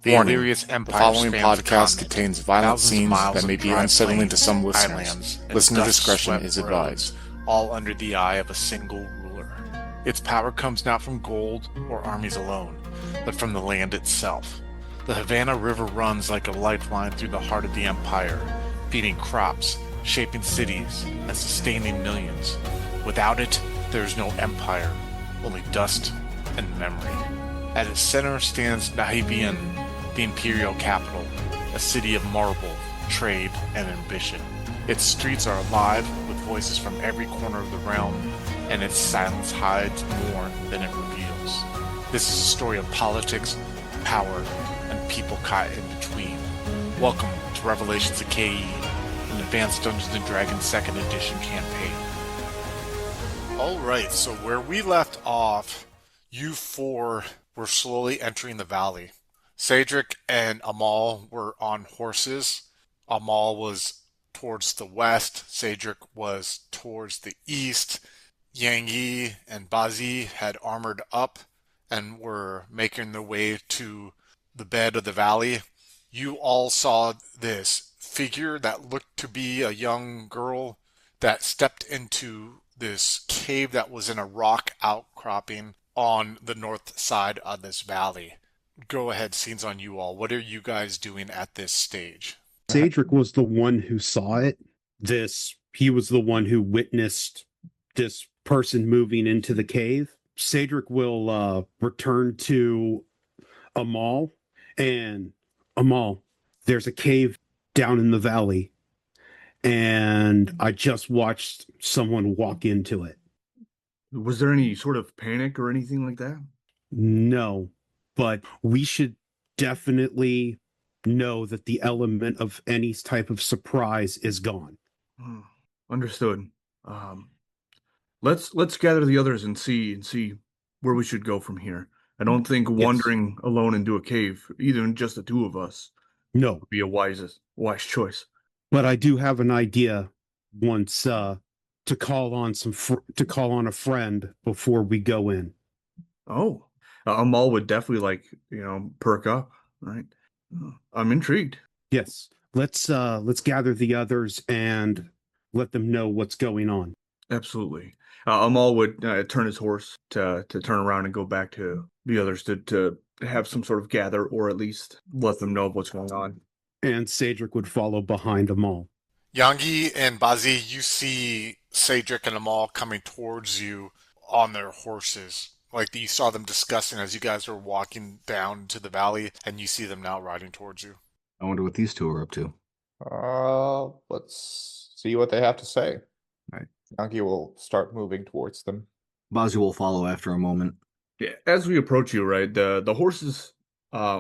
The Warning: Illyrious the Empire following spans a podcast continent, contains violent thousands of scenes miles that may of be dry unsettling to plains, some listeners. islands, and Listener discretion dust-swept is roads, advised. all under the eye of a single ruler. Its power comes not from gold or armies alone, but from the land itself. The Havana River runs like a lifeline through the heart of the empire, feeding crops, shaping cities, and sustaining millions. Without it, there is no empire, only dust and memory. At its center stands Nahibian, the imperial capital, a city of marble, trade, and ambition. Its streets are alive with voices from every corner of the realm, and its silence hides more than it reveals. This is a story of politics, power, and people caught in between. Welcome to Revelations of Khayee, an Advanced Dungeons & Dragons 2nd Edition campaign. Alright, so where we left off, you four were slowly entering the valley. Caedric and Amal were on horses. Amal was towards the west, Caedric was towards the east. Yangi and Bazi had armored up and were making their way to the bed of the valley. You all saw this figure that looked to be a young girl that stepped into this cave that was in a rock outcropping on the north side of this valley. Go ahead, scenes on you all. What are you guys doing at this stage? Caedric was the one who saw it. He was the one who witnessed this person moving into the cave. Caedric will return to Amal, and Amal, there's a cave down in the valley, and I just watched someone walk into it. Was there any sort of panic or anything like that? No, but we should definitely know that the element of any type of surprise is gone. Understood. Let's gather the others and see where we should go from here. I don't think wandering alone into a cave, even just the two of us, No, would be a wise choice. but I do have an idea once to call on a friend before we go in. Oh, Amal would definitely perk up, right? I'm intrigued. Yes, let's gather the others and let them know what's going on. Absolutely. Amal would turn his horse to turn around and go back to the others to have some sort of gather, or at least let them know what's going on. And Caedric would follow behind Amal. Yangi and Bazi, you see Caedric and Amal coming towards you on their horses. Like you saw them discussing as you guys were walking down to the valley, and you see them now riding towards you. I wonder what these two are up to. Let's see what they have to say. Right. Yankee will start moving towards them. Bazi will follow after a moment. Yeah, as we approach you, right, the horses, at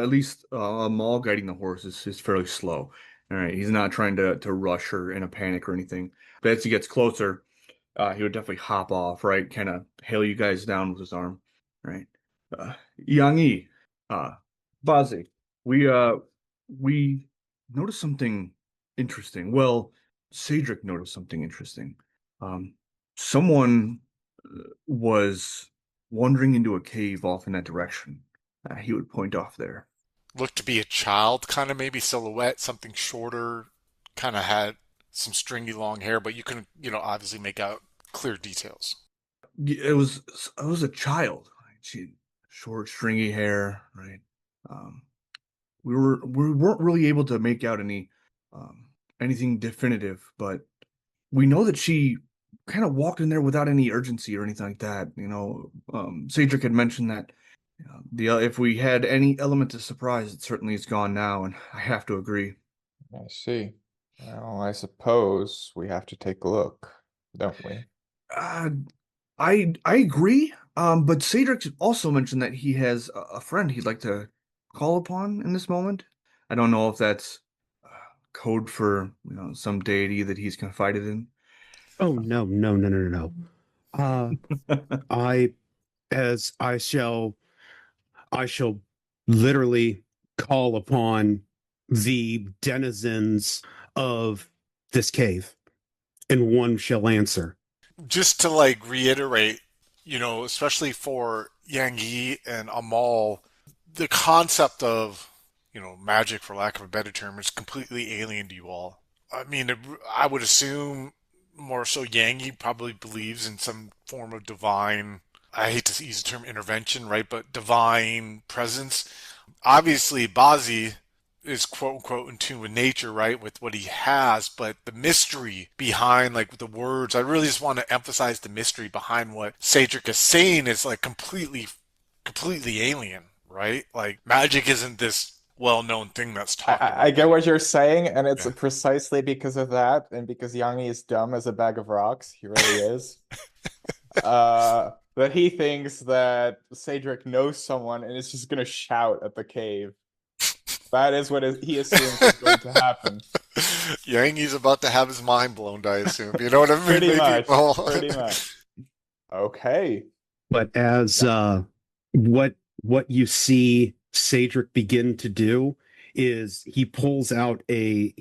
least Amal guiding the horses is fairly slow. All right, he's not trying to rush her in a panic or anything. But as he gets closer, he would definitely hop off, right, kind of hail you guys down with his arm, right. Yangi, Bazi, we noticed something interesting. Well, Caedric noticed something interesting. Someone was wandering into a cave off in that direction. He would point off there. Looked to be a child, kind of maybe silhouette, something shorter, kind of had some stringy long hair, but you can, obviously make out clear details. It was a child. Right? She had short, stringy hair, right? We weren't really able to make out anything definitive, but we know that she kind of walked in there without any urgency or anything like that. Caedric had mentioned that if we had any element of surprise, it certainly is gone now, and I have to agree. I see. Well, I suppose we have to take a look, don't we? I agree. But Caedric also mentioned that he has a friend he'd like to call upon in this moment. I don't know if that's code for some deity that he's confided in. Oh no. I shall literally call upon the denizens of this cave, and one shall answer. Just to reiterate, especially for Yangi and Amal, the concept of, magic, for lack of a better term, is completely alien to you all. I mean, I would assume more so Yangi probably believes in some form of divine, I hate to use the term intervention, right? But divine presence. Obviously, Bazi is quote unquote in tune with nature, right? With what he has, but the mystery behind like the words, I really just want to emphasize the mystery behind what Caedric is saying is like completely alien, right? Like magic isn't this well-known thing that's talked about. I get what you're saying, and it's Yeah. precisely because of that, and because Yangi is dumb as a bag of rocks. He really is. That he thinks that Caedric knows someone and is just gonna shout at the cave. That is what he assumes is going to happen. Yangi's about to have his mind blown, I assume. You know what I mean? Pretty Maybe- much. oh. Pretty much. Okay. But as what you see Caedric begin to do is he pulls out a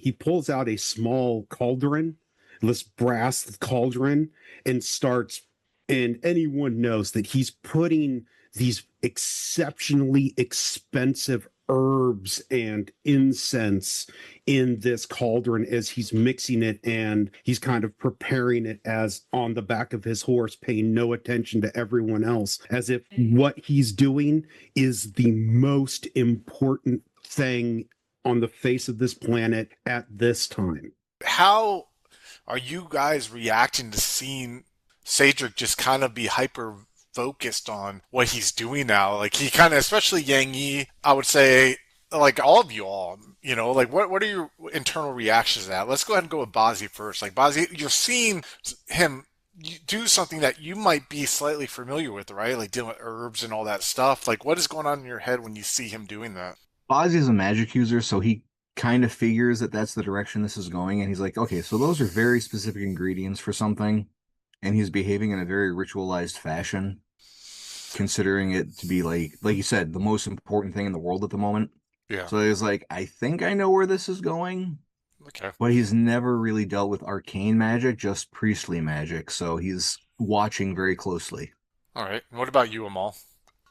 small cauldron, this brass cauldron, and starts, and anyone knows that he's putting these exceptionally expensive herbs and incense in this cauldron as he's mixing it, and he's kind of preparing it as on the back of his horse, paying no attention to everyone else, as if what he's doing is the most important thing on the face of this planet at this time. How are you guys reacting to seeing Caedric just kind of be hyper focused on what he's doing now? Like he kind of, especially Yang Yi, I would say, like all of you all, like what are your internal reactions to that? Let's go ahead and go with Bazi first. Like Bazi, you're seeing him do something that you might be slightly familiar with, right? Like dealing with herbs and all that stuff. Like what is going on in your head when you see him doing that? Ozzy is a magic user, so he kind of figures that that's the direction this is going, and he's like, okay, so those are very specific ingredients for something, and he's behaving in a very ritualized fashion, considering it to be like you said, the most important thing in the world at the moment. Yeah. So he's like, I think I know where this is going. Okay. But he's never really dealt with arcane magic, just priestly magic, so he's watching very closely. All right. What about you, Amal?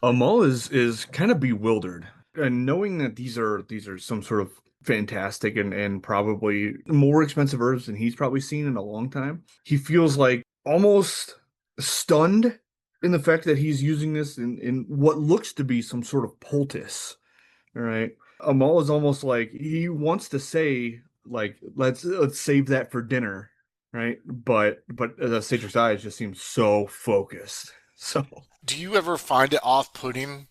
Amal is kind of bewildered, and knowing that these are some sort of fantastic and probably more expensive herbs than he's probably seen in a long time. He feels like almost stunned in the fact that he's using this in what looks to be some sort of poultice. All right. Amal is almost like he wants to say, like, let's save that for dinner, right? But the Caedric's eyes just seem so focused. So Do you ever find it off-putting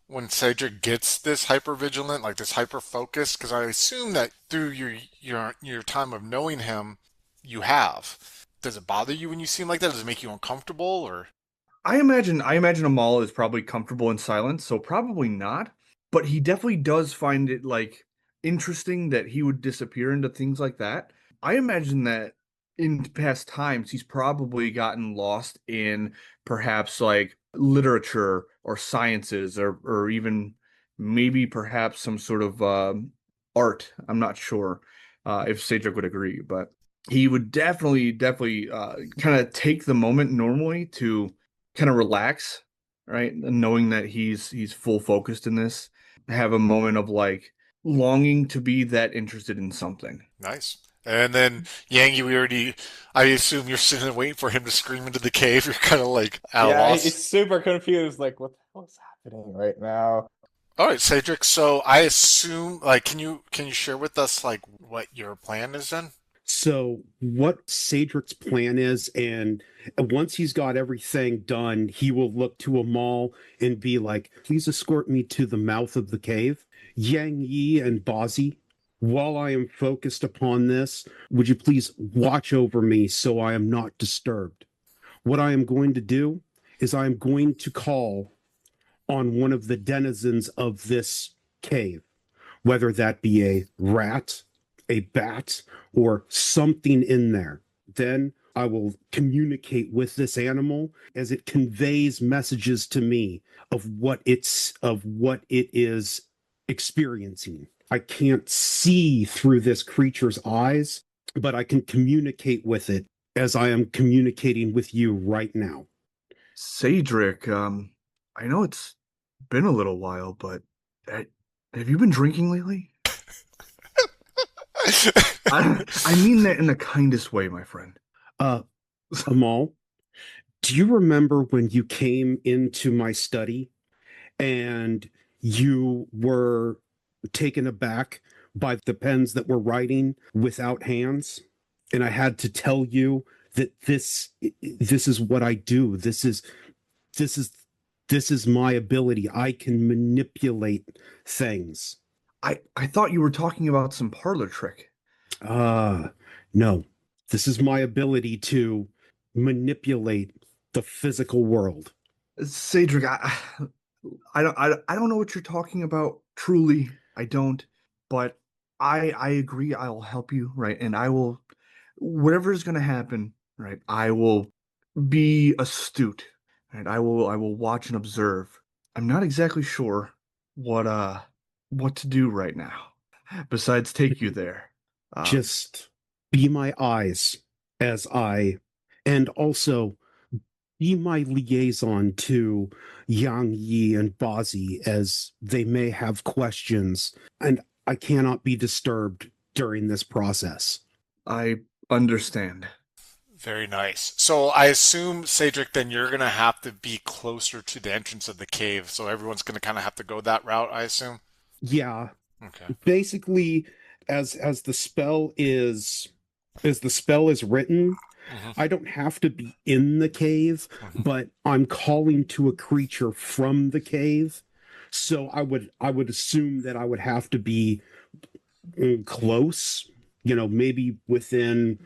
when Caedric gets this hyper-vigilant, like this hyper-focused? Because I assume that through your time of knowing him, you have. Does it bother you when you see him like that? Does it make you uncomfortable, or? I imagine Amal is probably comfortable in silence, so probably not. But he definitely does find it like interesting that he would disappear into things like that. I imagine that in past times he's probably gotten lost in perhaps like literature or sciences or even maybe perhaps some sort of art. I'm not sure if Caedric would agree, but he would definitely kind of take the moment normally to kind of relax, right? Knowing that he's full focused in this, have a moment of like longing to be that interested in something. Nice. And then Yangi, I assume you're sitting and waiting for him to scream into the cave. You're kind of like at a Yeah, loss. he's super confused. Like, what the hell is happening right now? All right, Caedric. So I assume, like, can you share with us like what your plan is then? So what Caedric's plan is, and once he's got everything done, he will look to Amal and be like, please escort me to the mouth of the cave. Yang Yi and Bazi, while I am focused upon this, would you please watch over me so I am not disturbed? What I am going to do is I am going to call on one of the denizens of this cave, whether that be a rat, a bat, or something in there. Then I will communicate with this animal as it conveys messages to me of what it is experiencing. I can't see through this creature's eyes, but I can communicate with it as I am communicating with you right now. Caedric, I know it's been a little while, but Have you been drinking lately? I mean that in the kindest way, my friend. Amal, do you remember when you came into my study and you were taken aback by the pens that were writing without hands? And I had to tell you that this is what I do. This is this is my ability. I can manipulate things. I thought you were talking about some parlor trick. No. This is my ability to manipulate the physical world. Caedric, I don't know what you're talking about. Truly, I don't. But I agree. I'll help you, right? And I will, whatever is going to happen, right? I will be astute, right? I will watch and observe. I'm not exactly sure what to do right now, besides take you there. Just be my eyes as and also be my liaison to Yang Yi and Bazi as they may have questions, and I cannot be disturbed during this process. I understand. Very nice. So I assume, Cedric, then you're going to have to be closer to the entrance of the cave. So everyone's going to kind of have to go that route, I assume? Yeah, Okay. basically, as the spell is written, I don't have to be in the cave, but I'm calling to a creature from the cave. So I would assume that I would have to be close, maybe within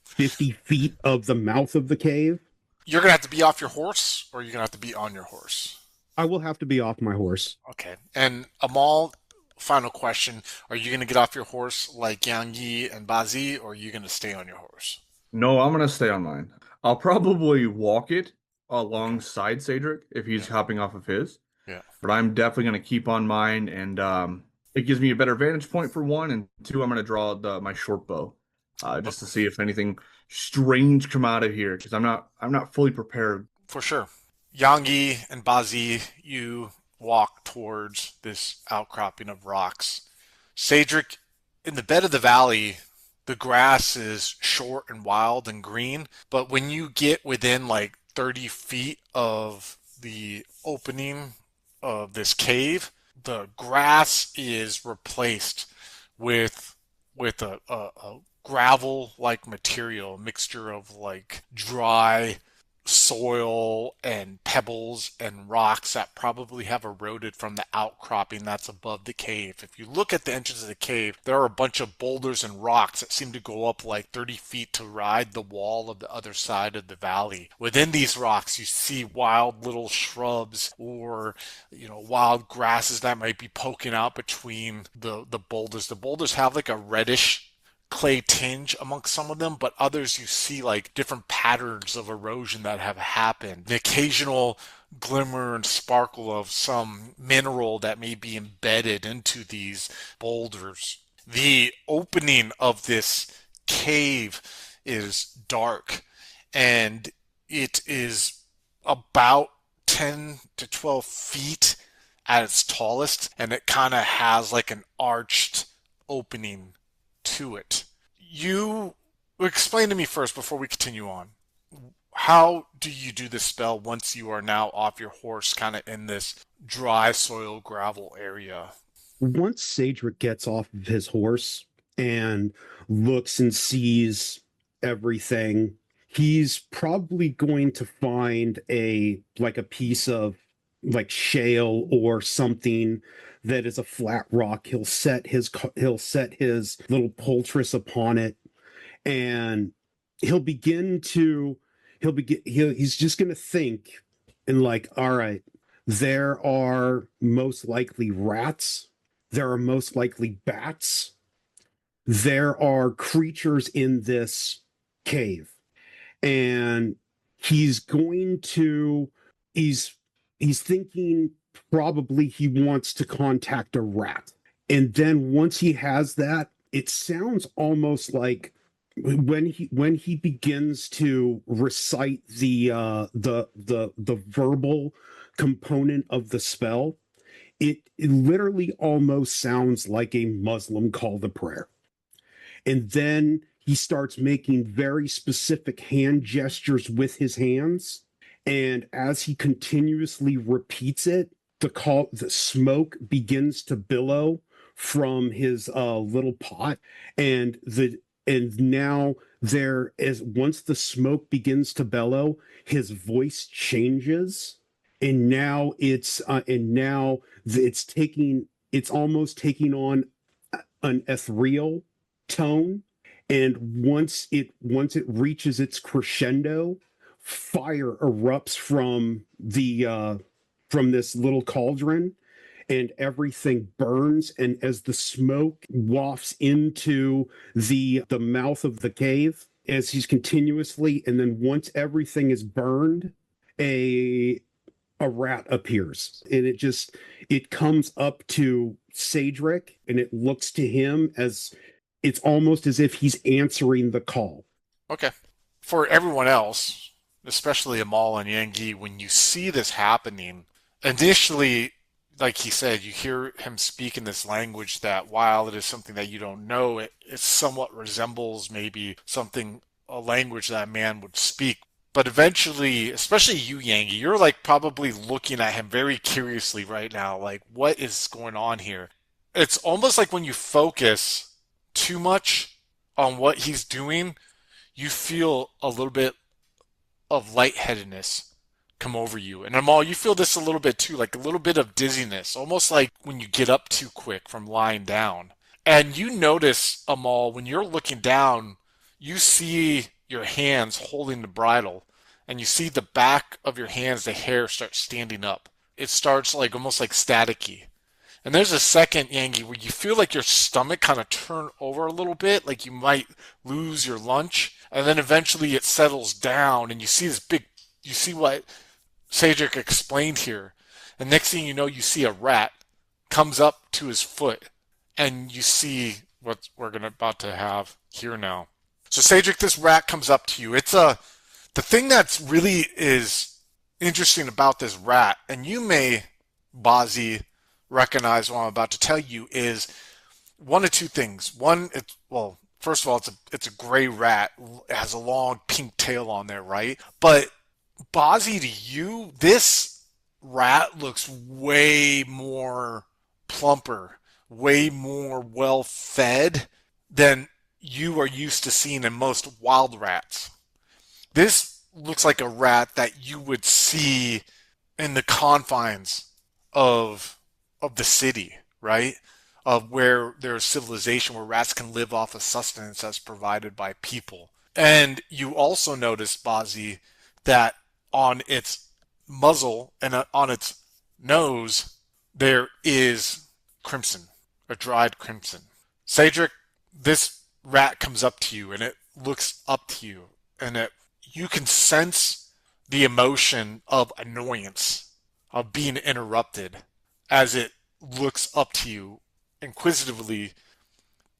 50 feet of the mouth of the cave. You're going to have to be off your horse, or you're going to have to be on your horse? I will have to be off my horse. Okay. And Amal, final question. Are you going to get off your horse like Yang Yi and Bazi, or are you going to stay on your horse? No, I'm gonna stay on mine. I'll probably walk it alongside Caedric if he's hopping off of his. Yeah. But I'm definitely gonna keep on mine, and it gives me a better vantage point for one, and two, I'm gonna draw my short bow, just to see if anything strange come out of here, because I'm not fully prepared. For sure. Yang Yi and Bazi, you walk towards this outcropping of rocks. Cedric, in the bed of the valley, the grass is short and wild and green, but when you get within like 30 feet of the opening of this cave, the grass is replaced with a gravel like material, a mixture of like dry soil and pebbles and rocks that probably have eroded from the outcropping that's above the cave. If you look at the entrance of the cave, there are a bunch of boulders and rocks that seem to go up like 30 feet to ride the wall of the other side of the valley. Within these rocks, you see wild little shrubs or, wild grasses that might be poking out between the boulders. The boulders have like a reddish clay tinge amongst some of them, but others you see like different patterns of erosion that have happened. The occasional glimmer and sparkle of some mineral that may be embedded into these boulders. The opening of this cave is dark, and it is about 10 to 12 feet at its tallest, and it kind of has like an arched opening to it. You explain to me first before we continue on. How do you do this spell once you are now off your horse, kind of in this dry soil gravel area? Once Caedric gets off of his horse and looks and sees everything, he's probably going to find a piece of like shale or something that is a flat rock. He'll set his little poultice upon it, and he's just going to think and like, all right, there are most likely rats, there are most likely bats, there are creatures in this cave, and he's thinking probably he wants to contact a rat. And then once he has that, it sounds almost like when he begins to recite the verbal component of the spell, it literally almost sounds like a Muslim call to prayer. And then he starts making very specific hand gestures with his hands. And as he continuously repeats it, the smoke begins to billow from his little pot. And now there is, once the smoke begins to bellow, his voice changes. And now it's almost taking on an ethereal tone. And once it reaches its crescendo, fire erupts from this little cauldron, and everything burns. And as the smoke wafts into the mouth of the cave, as he's continuously, and then once everything is burned, a rat appears, and it comes up to Caedric, and it looks to him as it's almost as if he's answering the call. Okay. For everyone else, especially Amal and Yangi, when you see this happening, initially, like he said, you hear him speak in this language that, while it is something that you don't know, it somewhat resembles maybe a language that a man would speak. But eventually, especially you, Yangi, you're like probably looking at him very curiously right now, like, what is going on here? It's almost like when you focus too much on what he's doing, you feel a little bit of lightheadedness come over you. And Amal, you feel this a little bit too, like a little bit of dizziness, almost like when you get up too quick from lying down. And you notice, Amal, when you're looking down, you see your hands holding the bridle, and you see the back of your hands, the hair starts standing up. It starts like almost like staticky. And there's a second, Yangi, where you feel like your stomach kind of turn over a little bit, like you might lose your lunch. And then eventually it settles down, and you see what Caedric explained here. And next thing you know, you see a rat comes up to his foot, and you see what we're about to have here now. So Caedric, this rat comes up to you. The thing that's really is interesting about this rat, and you may, Bazi, recognize what I'm about to tell you, is one of two things. One, first of all, it's a gray rat. It has a long pink tail on there, right? But Bazi, to you, this rat looks way more plumper, way more well-fed than you are used to seeing in most wild rats. This looks like a rat that you would see in the confines of the city, right? Of where there's civilization, where rats can live off of sustenance that's provided by people. And you also notice, Bazi, that on its muzzle and on its nose, there is crimson, a dried crimson. Caedric, this rat comes up to you, and it looks up to you, and you can sense the emotion of annoyance, of being interrupted, as it looks up to you inquisitively,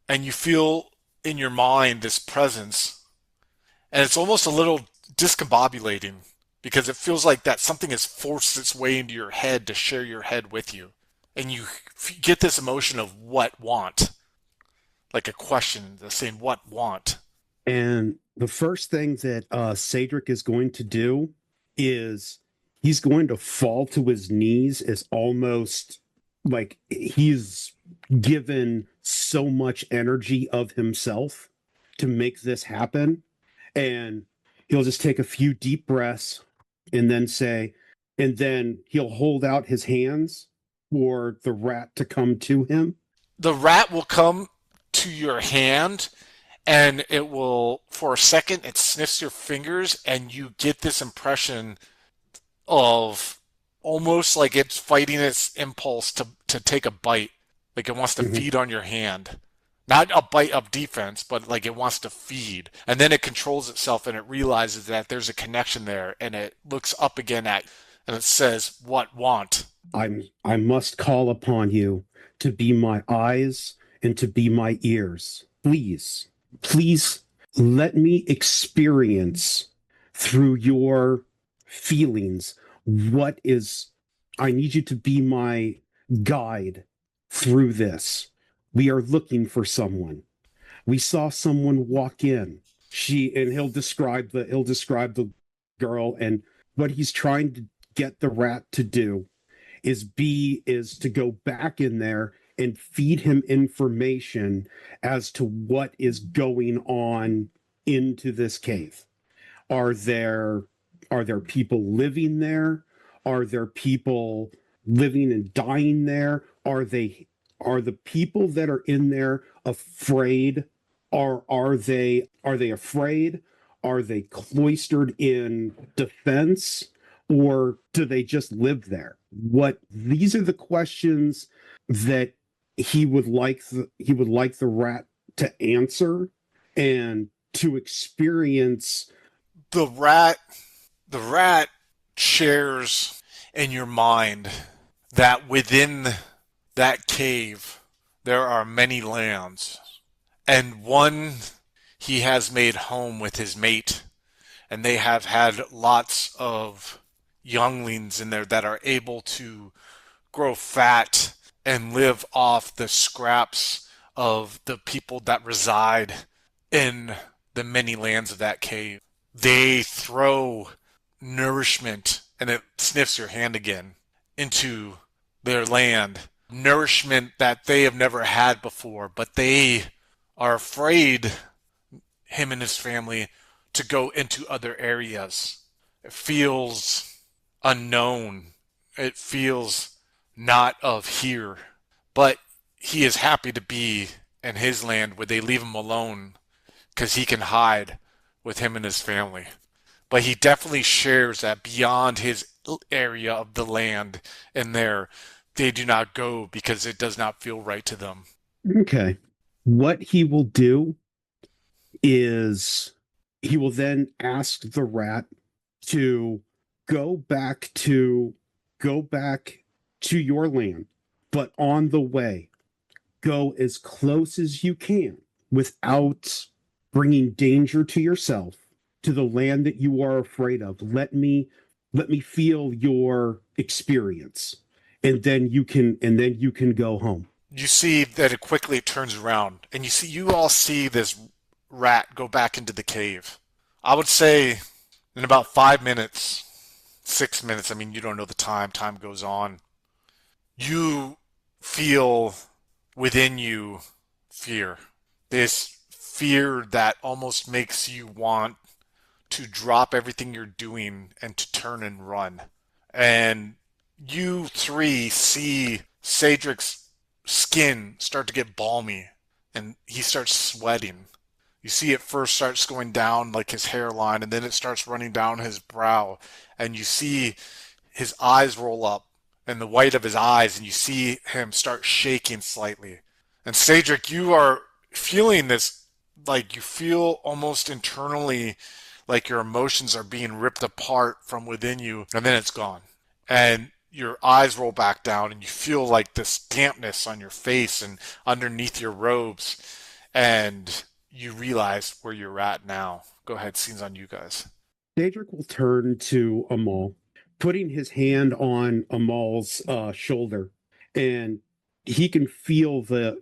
and you feel in your mind this presence, and it's almost a little discombobulating, because it feels like that something has forced its way into your head to share your head with you, and you get this emotion of what want, like a question that's saying what want. And the first thing that Caedric is going to do is he's going to fall to his knees, as almost like he's given so much energy of himself to make this happen. And he'll just take a few deep breaths and then he'll hold out his hands for the rat to come to him. The rat will come to your hand, and it will, for a second, it sniffs your fingers, and you get this impression of almost like it's fighting its impulse to take a bite, like it wants to feed on your hand. Not a bite of defense, but like it wants to feed. And then it controls itself, and it realizes that there's a connection there, and it looks up again at, and it says, what want? I must call upon you to be my eyes and to be my ears. Please let me experience through your feelings what is I need you to be my guide through this. We are looking for someone. We saw someone walk in. He'll describe the girl, and what he's trying to get the rat to do is to go back in there and feed him information as to what is going on into this cave. Are there people living there? Are there people living and dying there? Are the people that are in there afraid? Are they afraid? Are they cloistered in defense? Or do they just live there? These are the questions that he would like the rat to answer and to experience. The rat shares in your mind that within that cave there are many lands, and one he has made home with his mate, and they have had lots of younglings in there that are able to grow fat and live off the scraps of the people that reside in the many lands of that cave. They throw nourishment, and it sniffs your hand again, into their land. Nourishment that they have never had before, but they are afraid, him and his family, to go into other areas. It feels unknown. It feels not of here. But he is happy to be in his land where they leave him alone because he can hide with him and his family. But he definitely shares that beyond his area of the land and there, they do not go because it does not feel right to them. Okay. What he will do is he will then ask the rat to go back to your land, but on the way, go as close as you can without bringing danger to yourself, to the land that you are afraid of. Let me feel your experience, and then you can go home. You see that it quickly turns around, and you all see this rat go back into the cave. I would say in about 5 minutes, 6 minutes, I mean, you don't know the time goes on. You feel within you fear. This fear that almost makes you want to drop everything you're doing and to turn and run. And you three see Caedric's skin start to get balmy, and he starts sweating. You see it first starts going down like his hairline, and then it starts running down his brow, and you see his eyes roll up and the white of his eyes, and you see him start shaking slightly. And Caedric, you are feeling this, like you feel almost internally like your emotions are being ripped apart from within you, and then it's gone. And your eyes roll back down, and you feel like this dampness on your face and underneath your robes, and you realize where you're at now. Go ahead, scene's on you guys. Caedric will turn to Amal, putting his hand on Amal's shoulder, and he can feel the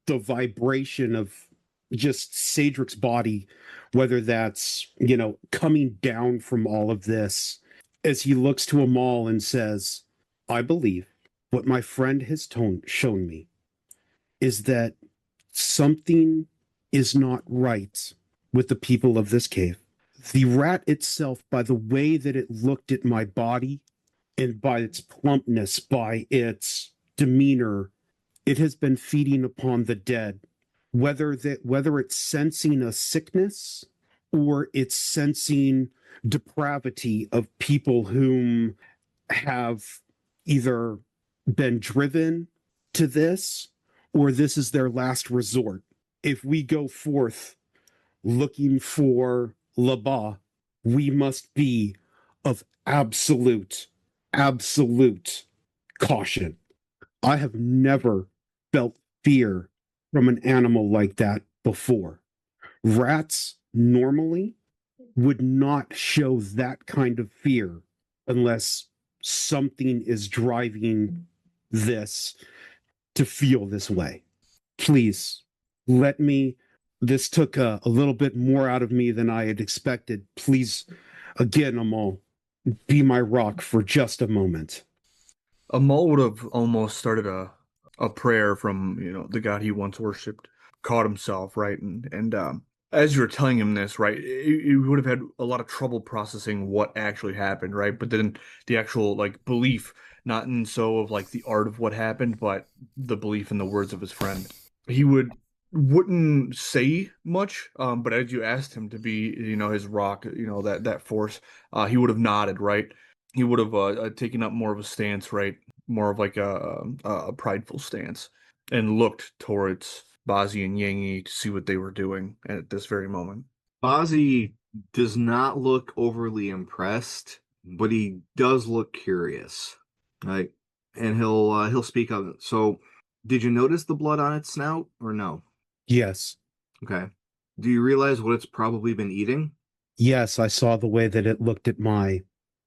vibration of just Caedric's body, whether that's coming down from all of this. As he looks to Amal and says, "I believe what my friend has shown me is that something is not right with the people of this cave. The rat itself, by the way that it looked at my body and by its plumpness, by its demeanor, it has been feeding upon the dead. Whether it's sensing a sickness or it's sensing depravity of people whom have either been driven to this or this is their last resort. If we go forth looking for Laba, we must be of absolute caution. I have never felt fear from an animal like that before. Rats normally would not show that kind of fear unless something is driving this to feel this way. Please let me. This took a little bit more out of me than I had expected. Please, again, Amal, be my rock for just a moment. Amal would have almost started a prayer from, the god he once worshipped, caught himself, right? And as you were telling him this, right, he would have had a lot of trouble processing what actually happened, right? But then the actual like belief, not in so of like the art of what happened, but the belief in the words of his friend. He wouldn't say much, but as you asked him to be, his rock, that force, he would have nodded, right? He would have taken up more of a stance, right? More of like a prideful stance, and looked towards Bazi and Yangi to see what they were doing at this very moment. Bazi does not look overly impressed, but he does look curious. Right? And he'll speak of it. So, did you notice the blood on its snout or no? Yes. Okay. Do you realize what it's probably been eating? Yes, I saw the way that it looked at my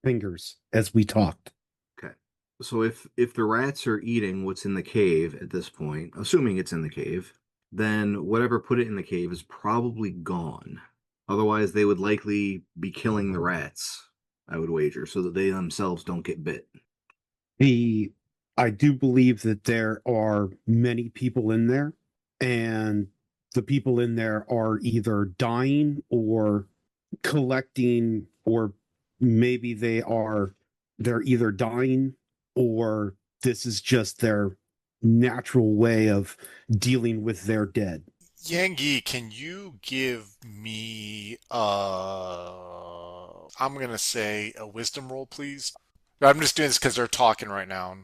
fingers as we talked. Okay. So if the rats are eating what's in the cave at this point, assuming it's in the cave, then whatever put it in the cave is probably gone. Otherwise, they would likely be killing the rats, I would wager, so that they themselves don't get bit. I do believe that there are many people in there, and the people in there are either dying or collecting, or maybe they're either dying or this is just their natural way of dealing with their dead. Yangi, can you give me I'm gonna say a wisdom roll, please? I'm just doing this because they're talking right now.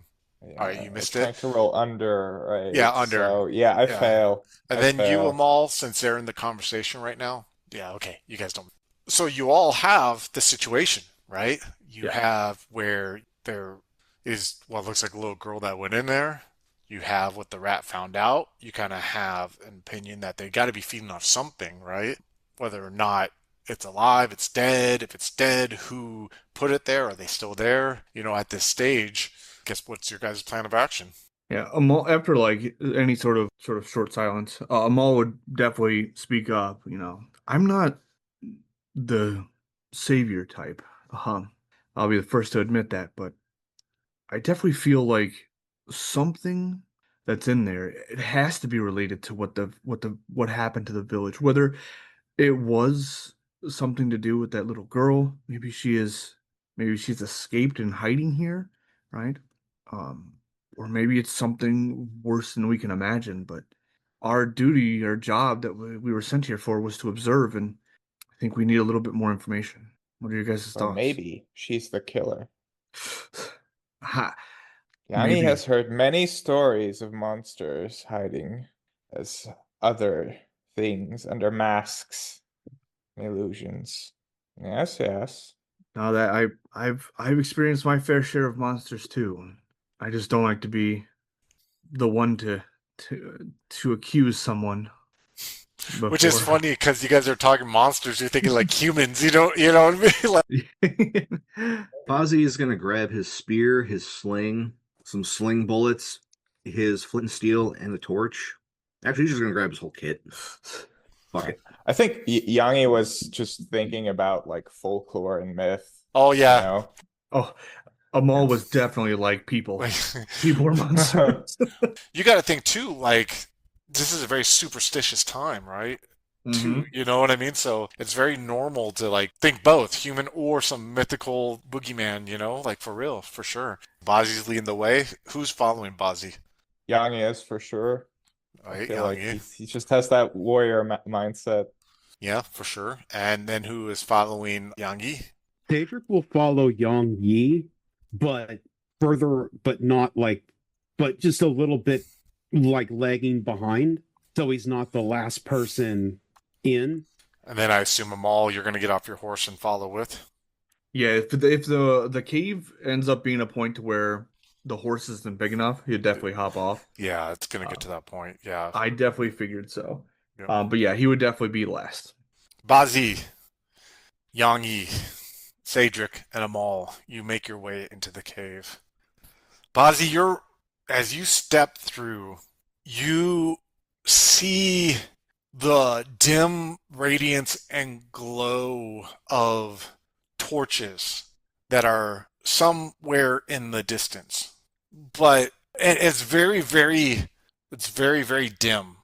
Yeah, All right, you missed trying it. to roll under, right? Yeah, under. So yeah, I Yeah. fail. And I then you, fail. Amal, since they're in the conversation right now. Yeah, okay. You guys don't. So you all have the situation, right? You Yeah. have where there is what looks like a little girl that went in there. You have what the rat found out. You kind of have an opinion that they got to be feeding off something, right? Whether or not it's alive, it's dead. If it's dead, who put it there? Are they still there? At this stage, guess what's your guys' plan of action? Yeah, Amal, after like any sort of short silence, Amal would definitely speak up. I'm not the savior type. I'll be the first to admit that, but I definitely feel like something that's in there. It has to be related to what happened to the village. Whether it was something to do with that little girl, maybe she's escaped and hiding here, right? Um, or maybe it's something worse than we can imagine. But our duty, our job that we were sent here for was to observe, and I think we need a little bit more information. What are your guys' Or thoughts? maybe she's the killer. Ha, Yanni maybe. has heard many stories of monsters hiding as other things under masks and illusions. Yes, yes. Now that I've experienced my fair share of monsters too. I just don't like to be the one to accuse someone Which is before. funny because you guys are talking monsters. You're thinking like humans. You know what I mean? Like, Bazi is going to grab his spear, his sling, some sling bullets, his flint and steel, and a torch. Actually, he's just going to grab his whole kit. Fuck it. I think Yanni was just thinking about like folklore and myth. oh You yeah. know? Oh, Amal was definitely like people. Like, People are monsters. you got to think too. Like this is a very superstitious time, right? Too, Mhm. you know what I mean? So it's very normal to like think both human or some mythical boogeyman. Like for real, for sure. Bazi's leading the way. Who's following Bazi? Yanni is for sure. I Right, feel like Yangi. he just has that warrior mindset. Yeah, for sure. And then who is following Yangi? Caedric will follow Yang Yi, but further, but just a little bit like lagging behind. So he's not the last person in. And then I assume Amal, you're going to get off your horse and follow with. Yeah, if the cave ends up being a point to where the horse isn't big enough, he'd definitely hop off. Yeah, it's going to get to that point. Yeah. I definitely figured so. Yep. But yeah, he would definitely be last. Bazi, Yangi, Caedric and Amal, you make your way into the cave. Bazi, as you step through, you see the dim radiance and glow of torches that are somewhere in the distance. But it's very, very dim.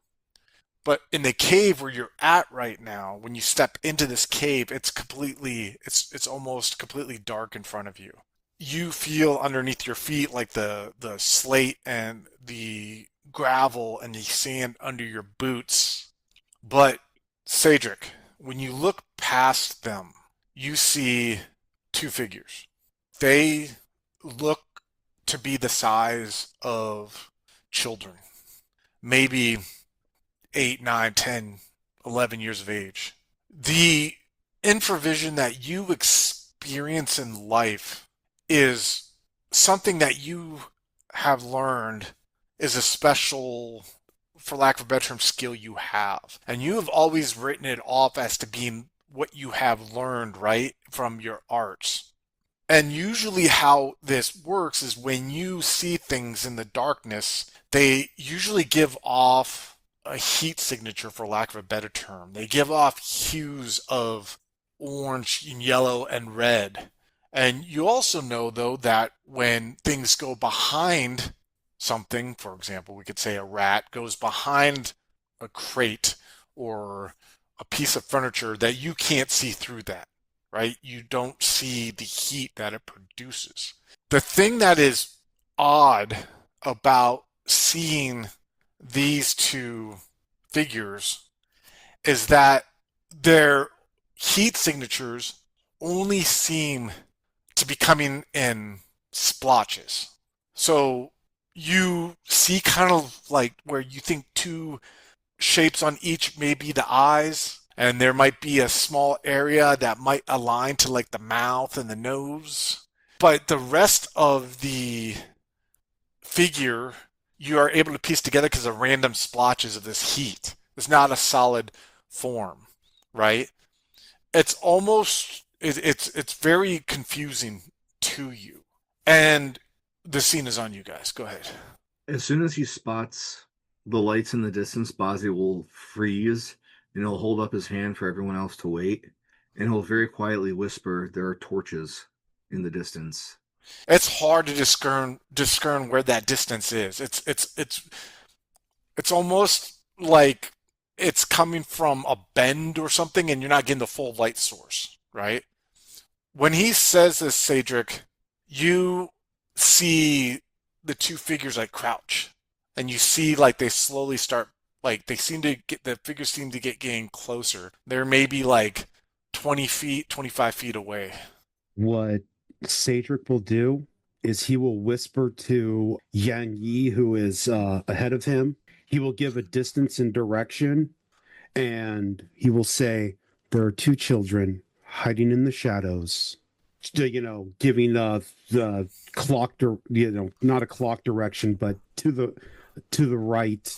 But in the cave where you're at right now, when you step into this cave, it's almost completely dark in front of you. You feel underneath your feet like the slate and the gravel and the sand under your boots. But Caedric, when you look past them, you see two figures. They look to be the size of children. Maybe 8, 9, 10, 11 years of age. The infravision that you experience in life is something that you have learned is a special, for lack of a better term, skill you have. And you have always written it off as to being what you have learned, right, from your arts. And usually how this works is when you see things in the darkness, they usually give off a heat signature, for lack of a better term. They give off hues of orange and yellow and red. And you also know, though, that when things go behind something, for example, we could say a rat goes behind a crate or a piece of furniture, that you can't see through that, right? You don't see the heat that it produces. The thing that is odd about seeing these two figures is that their heat signatures only seem to be coming in splotches. So you see kind of like where you think two shapes on each may be the eyes, and there might be a small area that might align to like the mouth and the nose. But the rest of the figure you are able to piece together because of random splotches of this heat. It's not a solid form, right? It's almost, it's very confusing to you. And the scene is on you guys. Go ahead. As soon as he spots the lights in the distance, Bazi will freeze and he'll hold up his hand for everyone else to wait. And he'll very quietly whisper, "There are torches in the distance." It's hard to discern where that distance is. It's almost like it's coming from a bend or something, and you're not getting the full light source, right? When he says this, Caedric, you see the two figures like crouch, and you see like they slowly start, like the figures seem to get getting closer. They're maybe like 20 feet, 25 feet away. What Caedric will do is he will whisper to Yang Yi, who is ahead of him. He will give a distance and direction, and he will say, "There are two children hiding in the shadows." Giving the clock, not a clock direction, but to the right,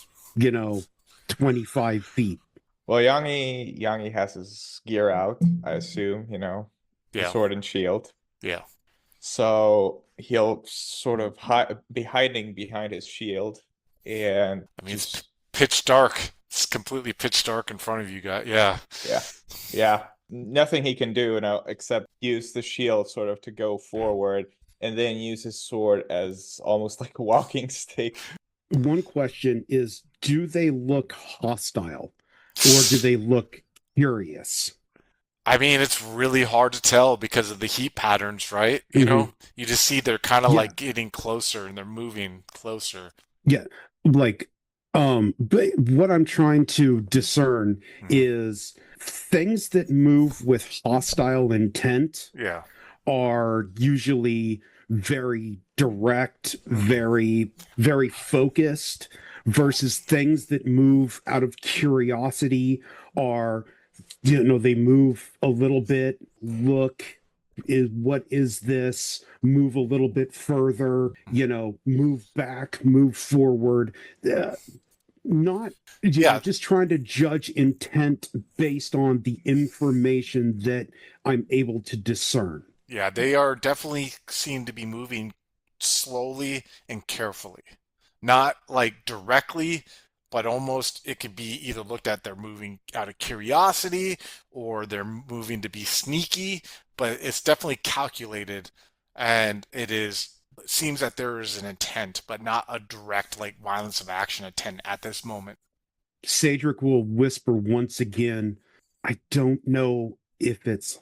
25 feet. Well, Yangi has his gear out, I assume, the sword and shield. Yeah. So he'll sort of be hiding behind his shield, and I mean, it's pitch dark. It's completely pitch dark in front of you guys. Yeah. Nothing he can do, except use the shield sort of to go forward, and then use his sword as almost like a walking stick. One question is, do they look hostile, or do they look curious? I mean, it's really hard to tell because of the heat patterns, right? You know, you just see they're kind of like getting closer and they're moving closer. Yeah. But what I'm trying to discern is things that move with hostile intent are usually very direct, very, very focused, versus things that move out of curiosity are, they move a little bit, look, what is this, move a little bit further, move back, move forward. Just trying to judge intent based on the information that I'm able to discern. Yeah, they are definitely seem to be moving slowly and carefully. Not like directly, but almost it could be either looked at they're moving out of curiosity or they're moving to be sneaky, but it's definitely calculated and it seems that there is an intent, but not a direct like violence of action intent at this moment. Caedric will whisper once again, I don't know if it's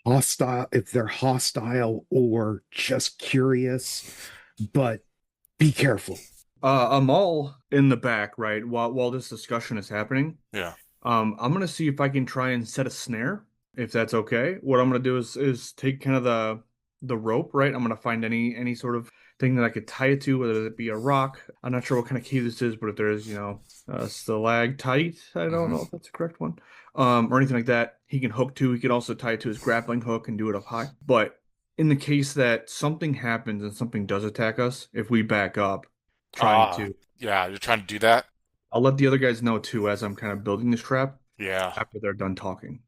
hostile, if they're hostile or just curious, but be careful. I'm all in the back, right? While this discussion is happening, Yeah. I'm gonna see if I can try and set a snare, if that's okay. What I'm gonna do is take kind of the rope, right? I'm gonna find any sort of thing that I could tie it to, whether it be a rock. I'm not sure what kind of key this is, but if there is, stalactite, I don't know if that's the correct one, or anything like that, he can hook to. He could also tie it to his grappling hook and do it up high. But in the case that something happens and something does attack us, if we back up, trying to, Yeah, you're trying to do that? I'll let the other guys know too as I'm kind of building this trap Yeah. after they're done talking.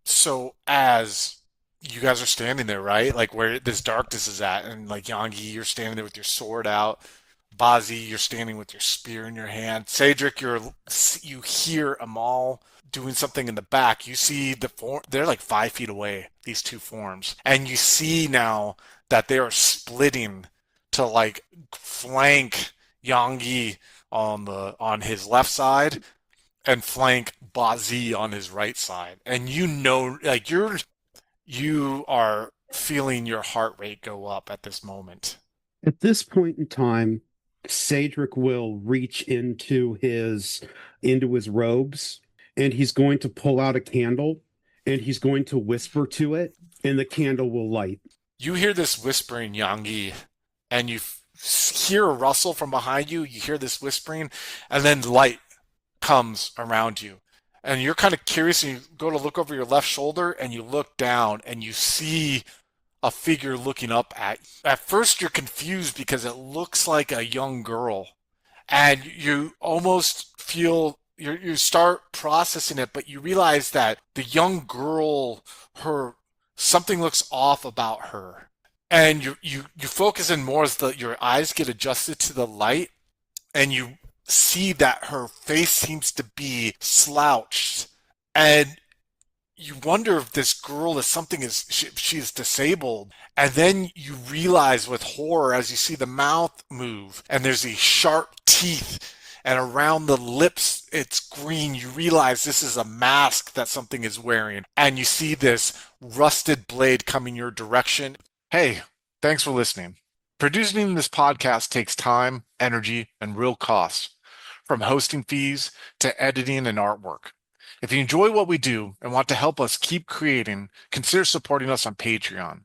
So as you guys are standing there, right? Like where this darkness is at, and like Yangi, you're standing there with your sword out. Bazi, you're standing with your spear in your hand. Cedric, you hear Amal doing something in the back. You see the form, they're like 5 feet away, these two forms. And you see now that they are splitting to like flank Yangi on his left side and flank Bazi on his right side. And you know, like you are feeling your heart rate go up at this moment. At this point in time, Caedric will reach into his robes, and he's going to pull out a candle, and he's going to whisper to it, and the candle will light. You hear this whispering, Yangi, and you hear a rustle from behind you. You hear this whispering, and then light comes around you. And you're kind of curious, and you go to look over your left shoulder, and you look down, and you see a figure looking up at you. At first, you're confused because it looks like a young girl, and you almost feel you start processing it, but you realize that the young girl, her something looks off about her, and you focus in more as your eyes get adjusted to the light, and you see that her face seems to be slouched, and you wonder if this girl is something is she's disabled, and then you realize with horror as you see the mouth move and there's these sharp teeth and around the lips it's green. You realize this is a mask that something is wearing, and you see this rusted blade coming your direction. Hey, thanks for listening. Producing this podcast takes time, energy, and real cost, from hosting fees to editing and artwork. If you enjoy what we do and want to help us keep creating, consider supporting us on Patreon.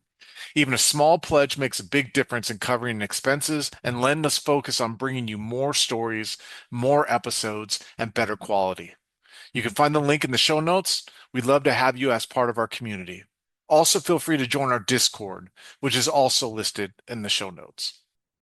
Even a small pledge makes a big difference in covering expenses and letting us focus on bringing you more stories, more episodes, and better quality. You can find the link in the show notes. We'd love to have you as part of our community. Also, feel free to join our Discord, which is also listed in the show notes.